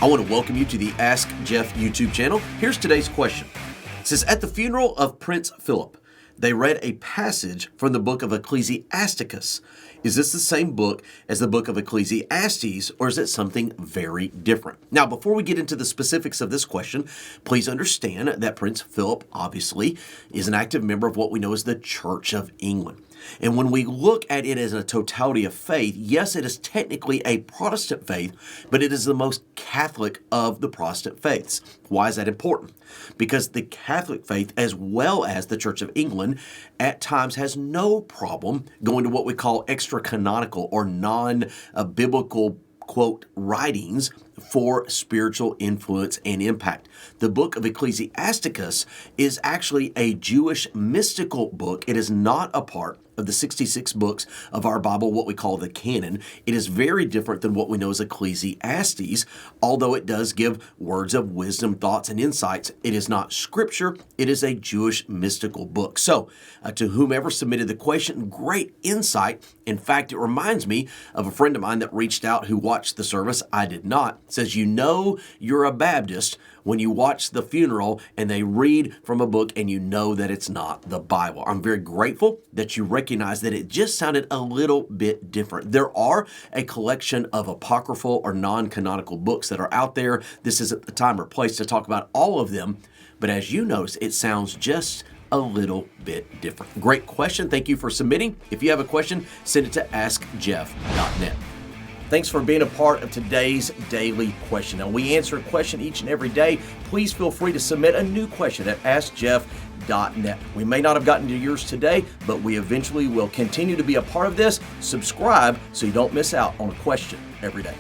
I want to welcome you to the Ask Jeff YouTube channel. Here's today's question. It says, at the funeral of Prince Philip, they read a passage from the book of Ecclesiasticus. Is this the same book as the book of Ecclesiastes, or is it something very different? Now, before we get into the specifics of this question, please understand that Prince Philip, obviously, is an active member of what we know as the Church of England. And when we look at it as a totality of faith, yes, it is technically a Protestant faith, but it is the most Catholic of the Protestant faiths. Why is that important? Because the Catholic faith, as well as the Church of England, at times has no problem going to what we call extra-canonical or non-biblical quote, writings for spiritual influence and impact. The book of Ecclesiasticus is actually a Jewish mystical book. It is not a part of the 66 books of our Bible, what we call the canon. It is very different than what we know as Ecclesiastes, although it does give words of wisdom, thoughts, and insights. It is not scripture. It is a Jewish mystical book. So, to whomever submitted the question, great insight. In fact, it reminds me of a friend of mine that reached out who watched the service. I did not. It says, you know you're a Baptist when you watch the funeral and they read from a book and you know that it's not the Bible. I'm very grateful that you recognize that it just sounded a little bit different. There are a collection of apocryphal or non-canonical books that are out there. This isn't the time or place to talk about all of them, but as you notice, it sounds just a little bit different. Great question. Thank you for submitting. If you have a question, send it to askjeff.net. Thanks for being a part of today's daily question. Now, we answer a question each and every day. Please feel free to submit a new question at askjeff.net. We may not have gotten to yours today, but we eventually will continue to be a part of this. Subscribe so you don't miss out on a question every day.